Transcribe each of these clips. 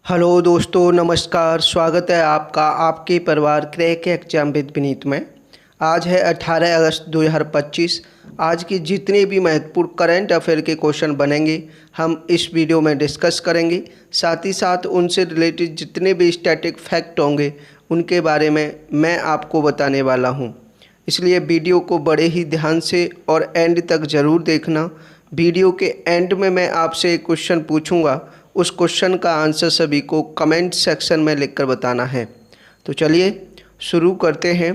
Hello दोस्तों, नमस्कार। स्वागत है आपका आपके परिवार क्रैक एग्जाम विद विनीत में। आज है 18 अगस्त 2025। आज की जितने भी महत्वपूर्ण करंट अफेयर के क्वेश्चन बनेंगे हम इस वीडियो में डिस्कस करेंगे। साथ ही साथ उनसे रिलेटेड जितने भी स्टैटिक फैक्ट होंगे उनके बारे में मैं आपको बताने वाला हूं। इसलिए वीडियो को बड़े ही ध्यान से और एंड तक ज़रूर देखना। वीडियो के एंड में मैं आपसे एक क्वेश्चन पूछूंगा, उस क्वेश्चन का आंसर सभी को कमेंट सेक्शन में लिखकर बताना है। तो चलिए शुरू करते हैं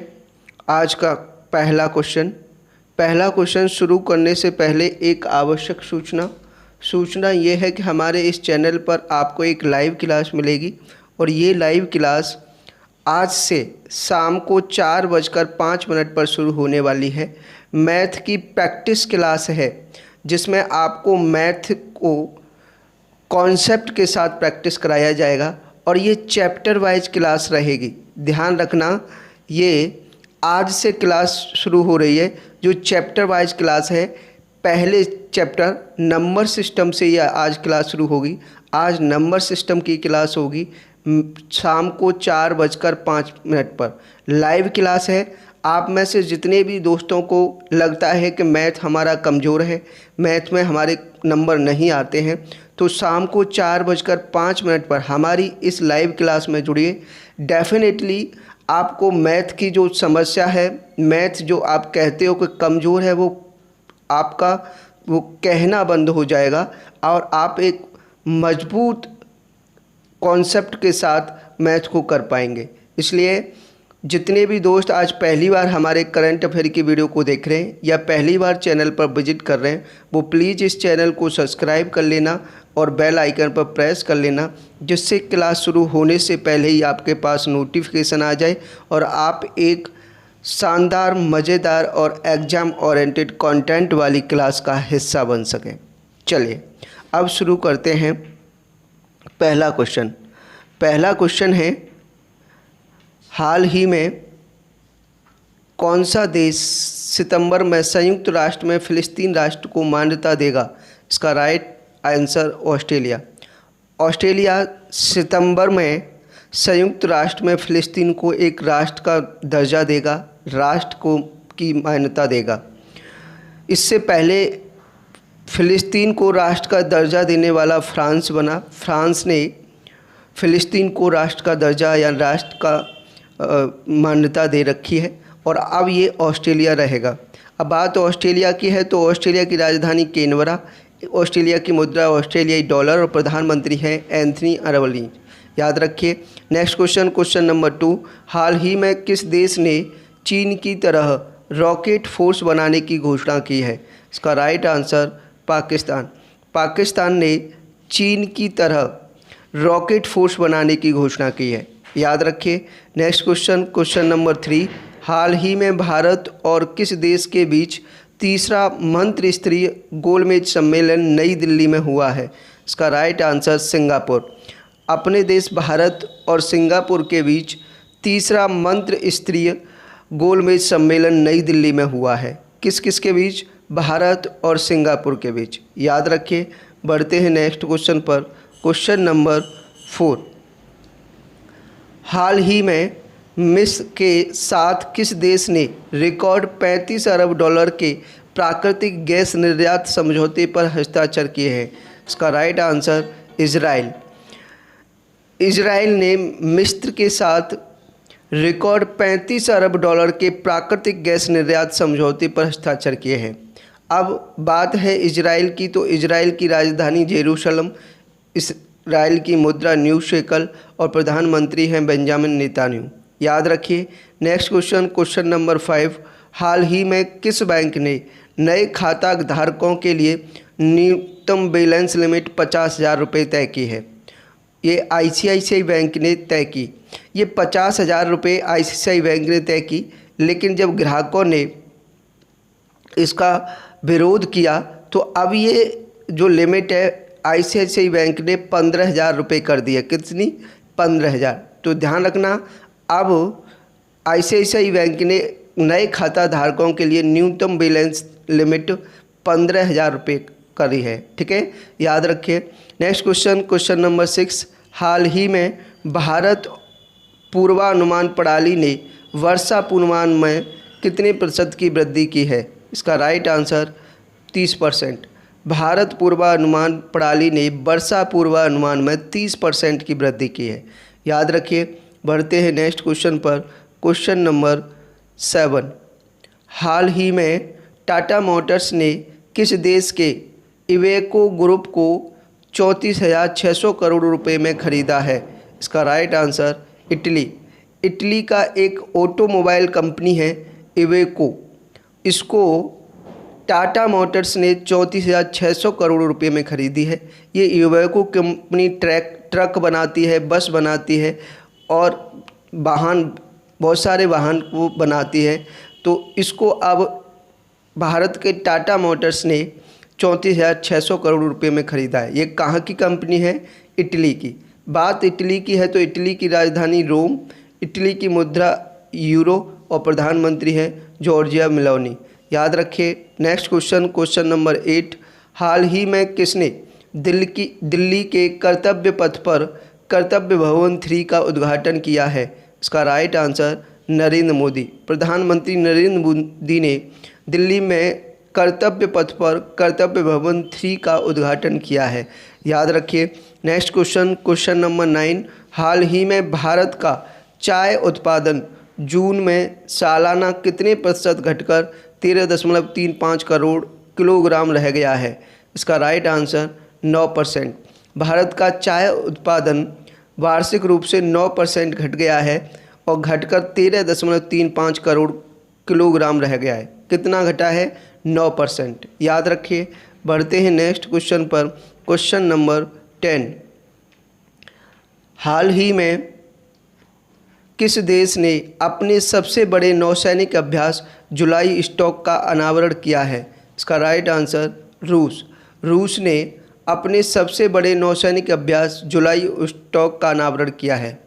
आज का पहला क्वेश्चन शुरू करने से पहले एक आवश्यक सूचना ये है कि हमारे इस चैनल पर आपको एक लाइव क्लास मिलेगी और ये लाइव क्लास आज से शाम को 4:05 पर शुरू होने वाली है। मैथ की प्रैक्टिस क्लास है जिसमें आपको मैथ को कॉन्सेप्ट के साथ प्रैक्टिस कराया जाएगा और ये चैप्टर वाइज क्लास रहेगी। ध्यान रखना, ये आज से क्लास शुरू हो रही है जो चैप्टर वाइज क्लास है। पहले चैप्टर नंबर सिस्टम से ये आज क्लास शुरू होगी। आज नंबर सिस्टम की क्लास होगी शाम को 4:05 पर लाइव क्लास है। आप में से जितने भी दोस्तों को लगता है कि मैथ हमारा कमज़ोर है, मैथ में हमारे नंबर नहीं आते हैं, तो शाम को 4:05 पर हमारी इस लाइव क्लास में जुड़िए। डेफिनेटली आपको मैथ की जो समस्या है, मैथ जो आप कहते हो कि कमज़ोर है, वो कहना बंद हो जाएगा और आप एक मजबूत कॉन्सेप्ट के साथ मैथ को कर पाएंगे। इसलिए जितने भी दोस्त आज पहली बार हमारे करंट अफेयर की वीडियो को देख रहे हैं या पहली बार चैनल पर विजिट कर रहे हैं, वो प्लीज़ इस चैनल को सब्सक्राइब कर लेना और बेल आइकन पर प्रेस कर लेना, जिससे क्लास शुरू होने से पहले ही आपके पास नोटिफिकेशन आ जाए और आप एक शानदार, मज़ेदार और एग्ज़ाम ओरिएंटेड कंटेंट वाली क्लास का हिस्सा बन सकें। चलिए अब शुरू करते हैं। पहला क्वेश्चन है, हाल ही में कौन सा देश सितंबर में संयुक्त राष्ट्र में फ़िलिस्तीन राष्ट्र को मान्यता देगा? इसका राइट आंसर ऑस्ट्रेलिया सितंबर में संयुक्त राष्ट्र में फ़िलिस्तीन को एक राष्ट्र का दर्जा देगा, राष्ट्र को की मान्यता देगा। इससे पहले फ़िलिस्तीन को राष्ट्र का दर्जा देने वाला फ्रांस बना। फ्रांस ने फ़िलिस्तीन को राष्ट्र का दर्जा या राष्ट्र का मान्यता दे रखी है और अब ये ऑस्ट्रेलिया रहेगा। अब बात ऑस्ट्रेलिया की है तो ऑस्ट्रेलिया की राजधानी कैनबरा, ऑस्ट्रेलिया की मुद्रा ऑस्ट्रेलियाई डॉलर और प्रधानमंत्री हैं एंथनी अल्बनीज़। याद रखिए। नेक्स्ट क्वेश्चन नंबर 2, हाल ही में किस देश ने चीन की तरह रॉकेट फोर्स बनाने की घोषणा की है? इसका राइट आंसर पाकिस्तान ने चीन की तरह रॉकेट फोर्स बनाने की घोषणा की है। याद रखिए। नेक्स्ट क्वेश्चन नंबर 3, हाल ही में भारत और किस देश के बीच तीसरा मंत्रिस्तरीय गोलमेज सम्मेलन नई दिल्ली में हुआ है? इसका राइट आंसर सिंगापुर। अपने देश भारत और सिंगापुर के बीच तीसरा मंत्रिस्तरीय गोलमेज सम्मेलन नई दिल्ली में हुआ है। किस किस के बीच? भारत और सिंगापुर के बीच। याद रखिए। बढ़ते हैं नेक्स्ट क्वेश्चन पर। क्वेश्चन नंबर 4, हाल ही में मिस्र के साथ किस देश ने रिकॉर्ड 35 अरब डॉलर के प्राकृतिक गैस निर्यात समझौते पर हस्ताक्षर किए हैं? इसका राइट आंसर इजराइल ने मिस्र के साथ रिकॉर्ड 35 अरब डॉलर के प्राकृतिक गैस निर्यात समझौते पर हस्ताक्षर किए हैं। अब बात है इजराइल की, तो इजराइल की राजधानी जेरूशलम, इजराइल की मुद्रा न्यू शेकल और प्रधानमंत्री हैं बेंजामिन नेतान्याहू। याद रखिए। नेक्स्ट क्वेश्चन नंबर 5, हाल ही में किस बैंक ने नए खाता धारकों के लिए न्यूनतम बैलेंस लिमिट 50,000 रुपये तय की है? ये आईसीआईसीआई बैंक ने तय की। ये 50,000 रुपये आईसीआईसीआई बैंक ने तय की, लेकिन जब ग्राहकों ने इसका विरोध किया तो अब ये जो लिमिट है आईसीआईसीआई बैंक ने 15,000 रुपये कर दिया। कितनी? 15,000। तो ध्यान रखना, अब आईसीआईसीआई बैंक ने नए खाता धारकों के लिए न्यूनतम बैलेंस लिमिट 15,000 रुपये करी है। ठीक है, याद रखिए। नेक्स्ट क्वेश्चन नंबर 6, हाल ही में भारत पूर्वानुमान प्रणाली ने वर्षा पूर्वानुमान में कितने प्रतिशत की वृद्धि की है? इसका राइट आंसर 30%। भारत पूर्वानुमान प्रणाली ने वर्षा पूर्वानुमान में 30% की वृद्धि की है। याद रखिए। बढ़ते हैं नेक्स्ट क्वेश्चन पर। Question number 7। हाल ही में टाटा मोटर्स ने किस देश के इवेको ग्रुप को 34,600 करोड़ रुपए में खरीदा है? इसका राइट आंसर इटली। इटली का एक ऑटोमोबाइल कंपनी है इवेको, इसको टाटा मोटर्स ने 34,600 करोड़ रुपए में खरीदी है। ये इवेको कंपनी ट्रक बनाती है, बस बनाती है और बहुत सारे वाहन को बनाती है। तो इसको अब भारत के टाटा मोटर्स ने 34,600 करोड़ रुपए में ख़रीदा है। ये कहाँ की कंपनी है? इटली की। बात इटली की है तो इटली की राजधानी रोम, इटली की मुद्रा यूरो और प्रधानमंत्री है जॉर्जिया मेलोनी। याद रखिए। Next question, question number 8। हाल ही में किसने दिल्ली के कर्तव्य पथ पर कर्तव्य भवन 3 का उद्घाटन किया है? इसका राइट आंसर नरेंद्र मोदी। प्रधानमंत्री नरेंद्र मोदी ने दिल्ली में कर्तव्य पथ पर कर्तव्य भवन 3 का उद्घाटन किया है। याद रखिए। Next question, question number 9। हाल ही में भारत का चाय उत्पादन जून में सालाना कितने प्रतिशत घटकर 13.35 करोड़ किलोग्राम रह गया है? इसका राइट आंसर 9%। भारत का चाय उत्पादन वार्षिक रूप से 9% घट गया है और घटकर 13.35 करोड़ किलोग्राम रह गया है। कितना घटा है? 9%। याद रखिए। बढ़ते हैं नेक्स्ट क्वेश्चन पर। Question number 10। हाल ही में किस देश ने अपने सबसे बड़े नौसैनिक अभ्यास जुलाई स्टॉक का अनावरण किया है? इसका राइट आंसर रूस। रूस ने अपने सबसे बड़े नौसैनिक अभ्यास जुलाई स्टॉक का अनावरण किया है।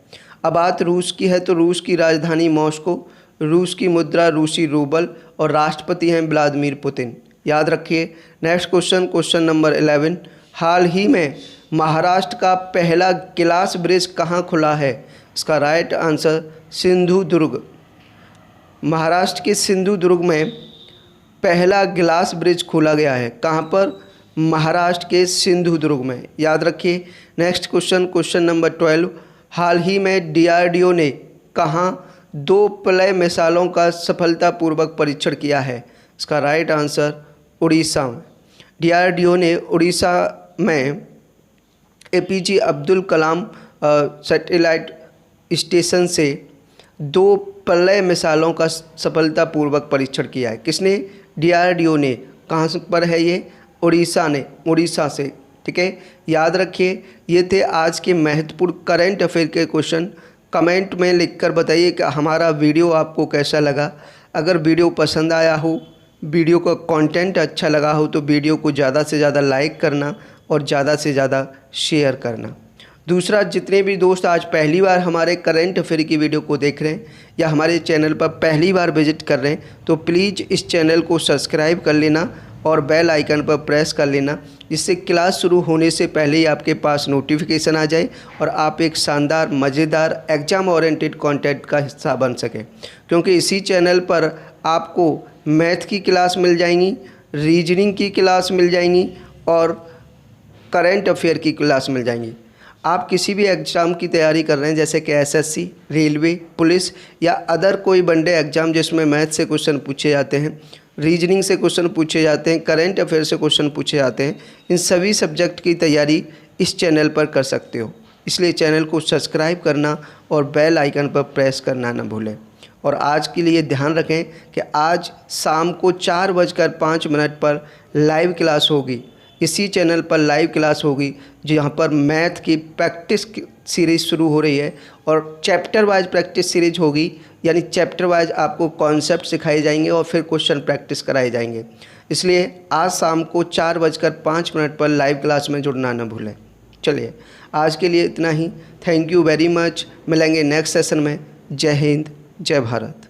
अब बात रूस की है तो रूस की राजधानी मॉस्को, रूस की मुद्रा रूसी रूबल और राष्ट्रपति हैं व्लादिमीर पुतिन। याद रखिए। Next question, question number 11। हाल ही में महाराष्ट्र का पहला गिलास ब्रिज कहाँ खुला है? इसका राइट आंसर सिंधुदुर्ग। महाराष्ट्र के सिंधुदुर्ग में पहला गिलास ब्रिज खोला गया है। कहाँ पर? महाराष्ट्र के सिंधुदुर्ग में। याद रखिए। Next question, question number 12। हाल ही में डीआरडीओ ने कहाँ 2 प्लय मिसाइलों का सफलतापूर्वक परीक्षण किया है? इसका राइट आंसर उड़ीसा में। डीआरडीओ ने उड़ीसा में APJ Abdul Kalam satellite station से 2 प्लय मिसाइलों का सफलतापूर्वक परीक्षण किया है। किसने? डीआरडीओ ने। कहाँ पर है ये? उड़ीसा से। ठीक है। याद रखिए। ये थे आज के महत्वपूर्ण करंट अफेयर के क्वेश्चन। कमेंट में लिखकर बताइए कि हमारा वीडियो आपको कैसा लगा। अगर वीडियो पसंद आया हो, वीडियो का कंटेंट अच्छा लगा हो तो वीडियो को ज़्यादा से ज़्यादा लाइक करना और ज़्यादा से ज़्यादा शेयर करना। दूसरा, जितने भी दोस्त आज पहली बार हमारे करंट अफेयर की वीडियो को देख रहे हैं या हमारे चैनल पर पहली बार विजिट कर रहे हैं तो प्लीज़ इस चैनल को सब्सक्राइब कर लेना और बेल आइकन पर प्रेस कर लेना, जिससे क्लास शुरू होने से पहले ही आपके पास नोटिफिकेशन आ जाए और आप एक शानदार मज़ेदार एग्ज़ाम ओरिएंटेड कंटेंट का हिस्सा बन सकें। क्योंकि इसी चैनल पर आपको मैथ की क्लास मिल जाएंगी, रीजनिंग की क्लास मिल जाएंगी और करंट अफेयर की क्लास मिल जाएंगी। आप किसी भी एग्ज़ाम की तैयारी कर रहे हैं जैसे कि एसएससी, रेलवे, पुलिस या अदर कोई वनडे एग्ज़ाम जिसमें मैथ से क्वेश्चन पूछे जाते हैं, रीजनिंग से क्वेश्चन पूछे जाते हैं, करंट अफेयर से क्वेश्चन पूछे जाते हैं, इन सभी सब्जेक्ट की तैयारी इस चैनल पर कर सकते हो। इसलिए चैनल को सब्सक्राइब करना और बेल आइकन पर प्रेस करना न भूलें। और आज के लिए ध्यान रखें कि आज शाम को 4:05 पर लाइव क्लास होगी। इसी चैनल पर लाइव क्लास होगी जहाँ पर मैथ की प्रैक्टिस सीरीज़ शुरू हो रही है और चैप्टर वाइज प्रैक्टिस सीरीज होगी। यानी चैप्टर वाइज आपको कॉन्सेप्ट सिखाए जाएंगे और फिर क्वेश्चन प्रैक्टिस कराए जाएंगे। इसलिए आज शाम को 4:05 पर लाइव क्लास में जुड़ना न भूलें। चलिए आज के लिए इतना ही। Thank you very much. मिलेंगे नेक्स्ट सेशन में। जय हिंद, जय भारत।